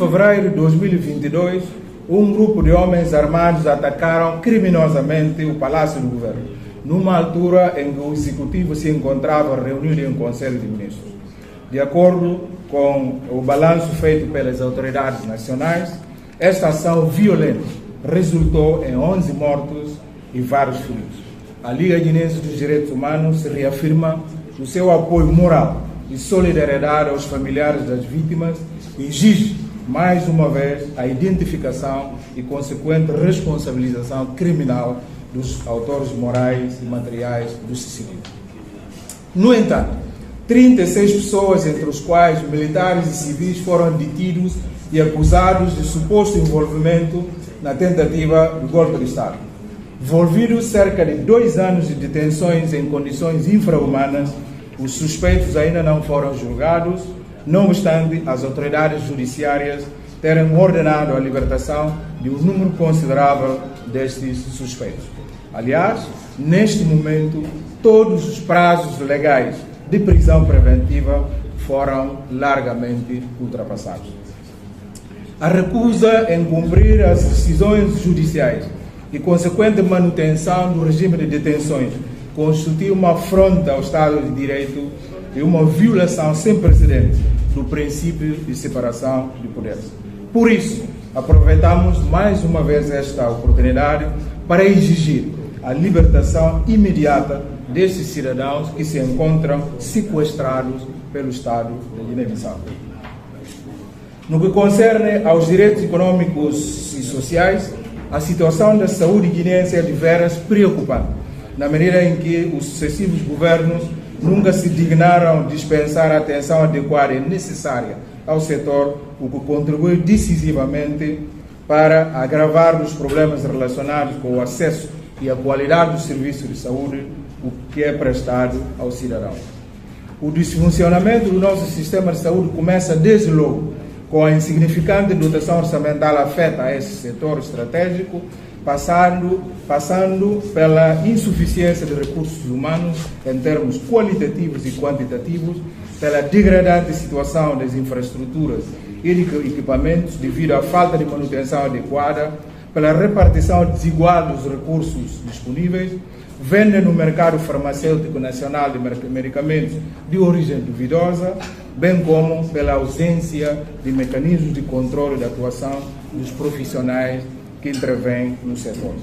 fevereiro de 2022, um grupo de homens armados atacaram criminosamente o Palácio do Governo, numa altura em que o Executivo se encontrava reunido em Conselho de Ministros. De acordo com o balanço feito pelas autoridades nacionais, esta ação violenta resultou em 11 mortos e vários feridos. A Liga Guinense dos Direitos Humanos reafirma o seu apoio moral e solidariedade aos familiares das vítimas e exige, mais uma vez, a identificação e consequente responsabilização criminal dos autores morais e materiais do sucedido. No entanto, 36 pessoas, entre os quais militares e civis, foram detidos e acusados de suposto envolvimento na tentativa de golpe de Estado. Envolvidos cerca de 2 anos de detenções em condições infra-humanas, os suspeitos ainda não foram julgados, não obstante as autoridades judiciárias terem ordenado a libertação de um número considerável destes suspeitos. Aliás, neste momento, todos os prazos legais de prisão preventiva foram largamente ultrapassados. A recusa em cumprir as decisões judiciais e consequente manutenção do regime de detenções constitui uma afronta ao Estado de Direito e uma violação sem precedentes do princípio de separação de poderes. Por isso, aproveitamos mais uma vez esta oportunidade para exigir a libertação imediata destes cidadãos que se encontram sequestrados pelo Estado de Guiné-Bissau. No que concerne aos direitos econômicos e sociais, a situação da saúde guineense é de veras preocupante, na medida em que os sucessivos governos nunca se dignaram dispensar a atenção adequada e necessária ao setor, o que contribui decisivamente para agravar os problemas relacionados com o acesso e a qualidade do serviço de saúde, o que é prestado aos cidadãos. O desfuncionamento do nosso sistema de saúde começa desde logo com a insignificante dotação orçamental afeta a esse setor estratégico, passando pela insuficiência de recursos humanos em termos qualitativos e quantitativos, pela degradante situação das infraestruturas e de equipamentos devido à falta de manutenção adequada, pela repartição desigual dos recursos disponíveis, venda no mercado farmacêutico nacional de medicamentos de origem duvidosa, bem como pela ausência de mecanismos de controle da atuação dos profissionais que intervêm no setor.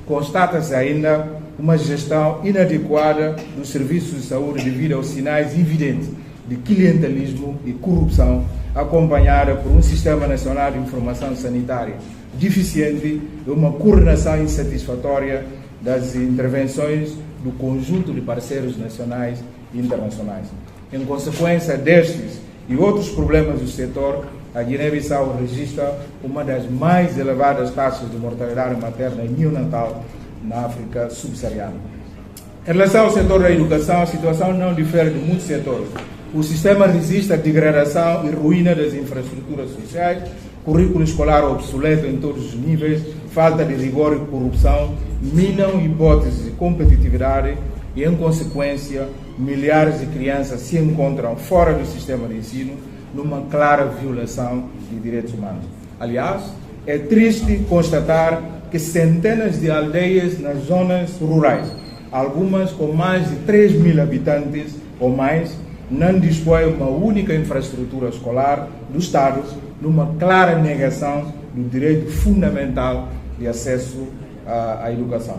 Constata-se ainda uma gestão inadequada dos serviços de saúde devido aos sinais evidentes de clientelismo e corrupção, acompanhada por um Sistema Nacional de Informação Sanitária deficiente e uma coordenação insatisfatória das intervenções do conjunto de parceiros nacionais e internacionais. Em consequência destes e outros problemas do setor, a Guiné-Bissau registra uma das mais elevadas taxas de mortalidade materna e neonatal na África subsaariana. Em relação ao setor da educação, a situação não difere de muitos setores. O sistema resiste à degradação e ruína das infraestruturas sociais, currículo escolar obsoleto em todos os níveis, falta de rigor e corrupção minam hipóteses de competitividade e, em consequência, milhares de crianças se encontram fora do sistema de ensino, numa clara violação de direitos humanos. Aliás, é triste constatar que centenas de aldeias nas zonas rurais, algumas com mais de 3.000 habitantes ou mais, não dispõem de uma única infraestrutura escolar do Estado, numa clara negação do direito fundamental de acesso à educação.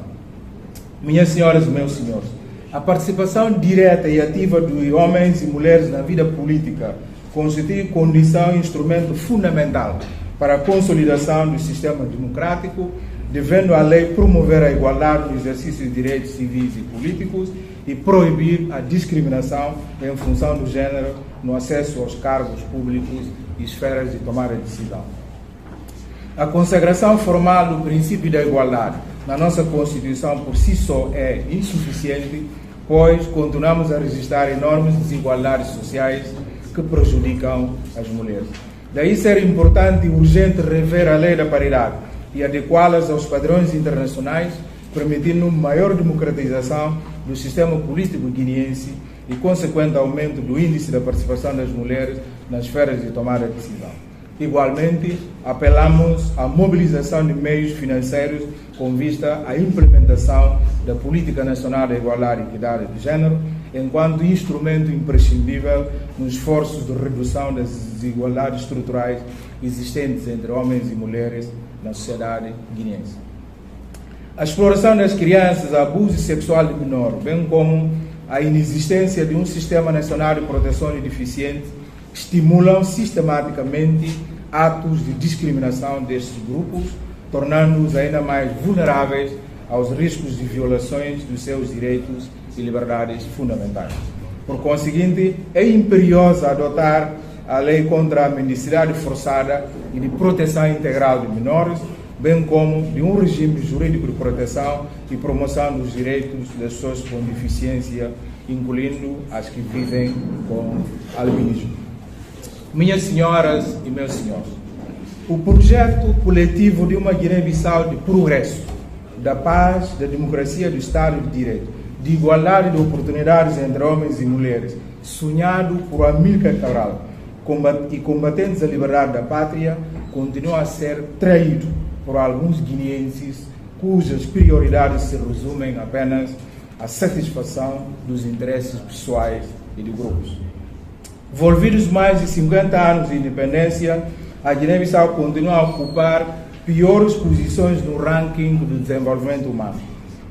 Minhas senhoras e meus senhores, a participação direta e ativa de homens e mulheres na vida política constitui condição e instrumento fundamental para a consolidação do sistema democrático, devendo a lei promover a igualdade no exercício de direitos civis e políticos e proibir a discriminação em função do gênero no acesso aos cargos públicos e esferas de tomada de decisão. A consagração formal do princípio da igualdade na nossa Constituição por si só é insuficiente, pois continuamos a registrar enormes desigualdades sociais que prejudicam as mulheres. Daí ser importante e urgente rever a lei da paridade e adequá-las aos padrões internacionais, permitindo maior democratização do sistema político guineense e consequente aumento do índice da participação das mulheres nas esferas de tomada de decisão. Igualmente, apelamos à mobilização de meios financeiros com vista à implementação da Política Nacional da Igualdade e Equidade de Gênero, enquanto instrumento imprescindível nos esforços de redução das desigualdades estruturais existentes entre homens e mulheres na sociedade guineense. A exploração das crianças, abuso sexual de menor, bem como a inexistência de um Sistema Nacional de Proteção de Deficientes, estimulam sistematicamente atos de discriminação destes grupos, tornando-os ainda mais vulneráveis aos riscos de violações dos seus direitos e liberdades fundamentais. Por conseguinte, é imperioso adotar a lei contra a mendicidade forçada e de proteção integral de menores, bem como de um regime jurídico de proteção e promoção dos direitos das pessoas com deficiência, incluindo as que vivem com albinismo. Minhas senhoras e meus senhores, o projeto coletivo de uma Guiné-Bissau de progresso, da paz, da democracia, do Estado de Direito, de igualdade de oportunidades entre homens e mulheres, sonhado por Amílcar Cabral e combatentes da liberdade da pátria, continua a ser traído por alguns guineenses cujas prioridades se resumem apenas à satisfação dos interesses pessoais e de grupos. Envolvidos mais de 50 anos de independência, a Guiné-Bissau continua a ocupar piores posições no ranking do desenvolvimento humano.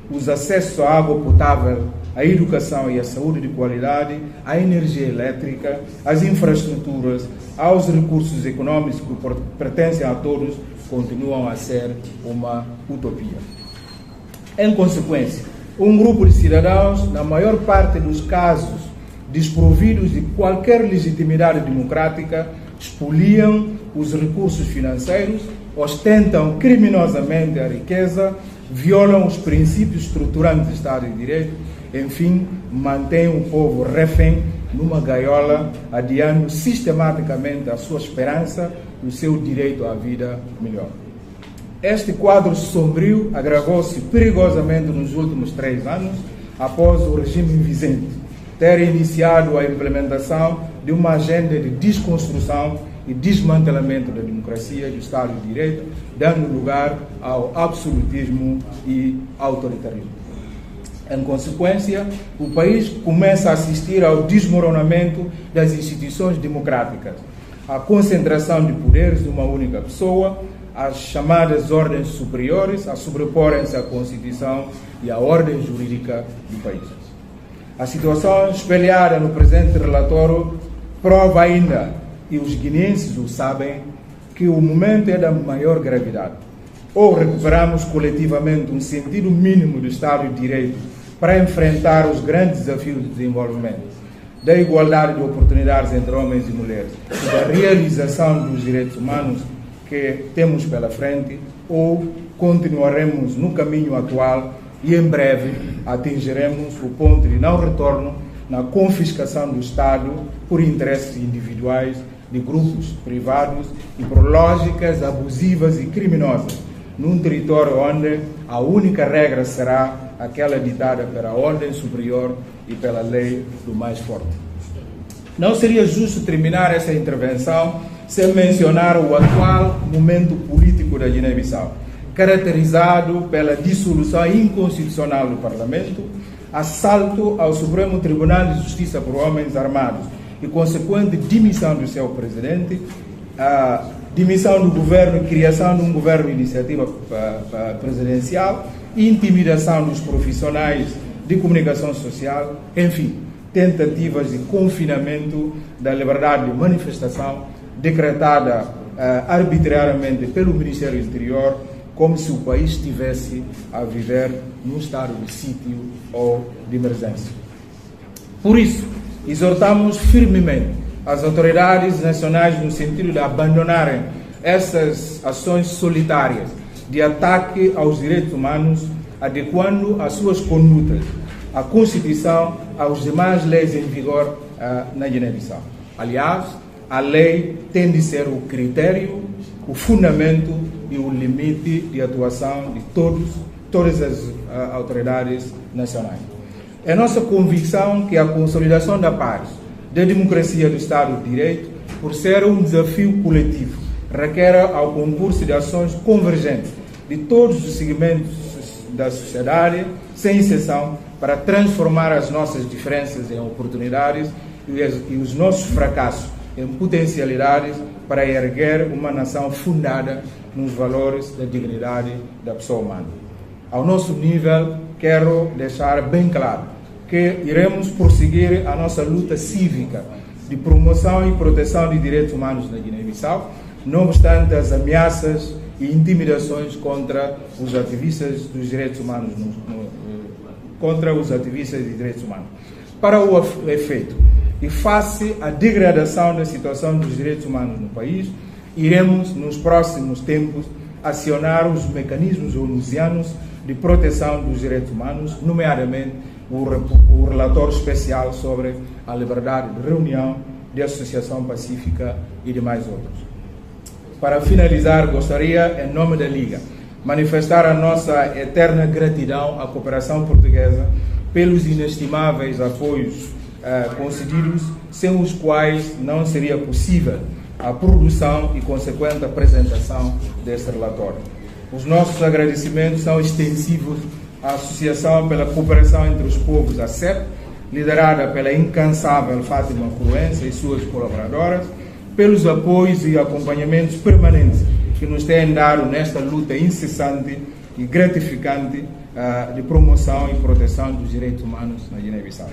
Os acessos à água potável, à educação e à saúde de qualidade, à energia elétrica, às infraestruturas, aos recursos econômicos que pertencem a todos, continuam a ser uma utopia. Em consequência, um grupo de cidadãos, na maior parte dos casos, desprovidos de qualquer legitimidade democrática, expoliam os recursos financeiros, ostentam criminosamente a riqueza, violam os princípios estruturantes do Estado de Direito, enfim, mantêm o povo refém numa gaiola, adiando sistematicamente a sua esperança e o seu direito à vida melhor. Este quadro sombrio agravou-se perigosamente nos últimos 3 anos, após o regime vigente ter iniciado a implementação de uma agenda de desconstrução e desmantelamento da democracia e do Estado de Direito, dando lugar ao absolutismo e autoritarismo. Em consequência, o país começa a assistir ao desmoronamento das instituições democráticas, à concentração de poderes de uma única pessoa, às chamadas ordens superiores a sobreporem-se à Constituição e à ordem jurídica do país. A situação espelhada no presente relatório prova ainda, e os guineenses o sabem, que o momento é da maior gravidade. Ou recuperamos coletivamente um sentido mínimo do Estado de Direito para enfrentar os grandes desafios do desenvolvimento, da igualdade de oportunidades entre homens e mulheres e da realização dos direitos humanos que temos pela frente, ou continuaremos no caminho atual e em breve atingiremos o ponto de não retorno na confiscação do Estado por interesses individuais de grupos privados e por lógicas abusivas e criminosas, num território onde a única regra será aquela ditada pela ordem superior e pela lei do mais forte. Não seria justo terminar essa intervenção sem mencionar o atual momento político da Guiné-Bissau, caracterizado pela dissolução inconstitucional do Parlamento, assalto ao Supremo Tribunal de Justiça por homens armados e consequente demissão do seu presidente, a demissão do governo e criação de um governo de iniciativa presidencial, intimidação dos profissionais de comunicação social, enfim, tentativas de confinamento da liberdade de manifestação decretada arbitrariamente pelo Ministério do Interior, como se o país estivesse a viver num estado de sítio ou de emergência. Por isso, exortamos firmemente as autoridades nacionais no sentido de abandonarem essas ações solitárias de ataque aos direitos humanos, adequando as suas condutas à Constituição, às demais leis em vigor na Guiné-Bissau. Aliás, a lei tem de ser o critério, o fundamento e o limite de atuação de todas as autoridades nacionais. É nossa convicção que a consolidação da paz, da democracia e do Estado de Direito, por ser um desafio coletivo requer ao concurso de ações convergentes de todos os segmentos da sociedade, sem exceção, para transformar as nossas diferenças em oportunidades e os nossos fracassos em potencialidades para erguer uma nação fundada nos valores da dignidade da pessoa humana. Ao nosso nível, quero deixar bem claro que iremos prosseguir a nossa luta cívica de promoção e proteção de direitos humanos na Guiné-Bissau, não obstante as ameaças e intimidações contra os ativistas dos direitos humanos, Para o efeito, e face à degradação da situação dos direitos humanos no país, iremos, nos próximos tempos, acionar os mecanismos onusianos de proteção dos direitos humanos, nomeadamente o relatório especial sobre a liberdade de reunião, de associação pacífica e demais outros. Para finalizar, gostaria, em nome da Liga, manifestar a nossa eterna gratidão à cooperação portuguesa pelos inestimáveis apoios concedidos, sem os quais não seria possível a produção e consequente apresentação deste relatório. Os nossos agradecimentos são extensivos à Associação pela Cooperação entre os Povos, a CEP, liderada pela incansável Fátima Cruença e suas colaboradoras, pelos apoios e acompanhamentos permanentes que nos têm dado nesta luta incessante e gratificante de promoção e proteção dos direitos humanos na Guiné-Bissau.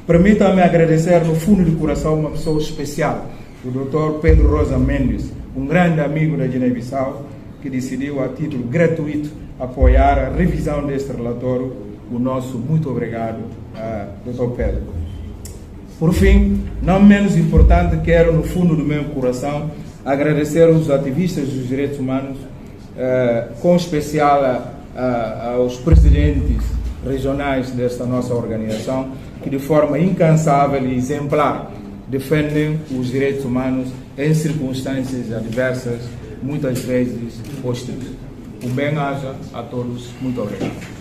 Permita-me agradecer no fundo do coração uma pessoa especial, o Dr. Pedro Rosa Mendes, um grande amigo da Guiné-Bissau, que decidiu a título gratuito apoiar a revisão deste relatório. O nosso muito obrigado, Dr. Pedro. Por fim, não menos importante, quero no fundo do meu coração agradecer aos ativistas dos direitos humanos, com especial aos presidentes regionais desta nossa organização, que de forma incansável e exemplar defendem os direitos humanos em circunstâncias adversas, muitas vezes hostis. Um bem-aja a todos. Muito obrigado.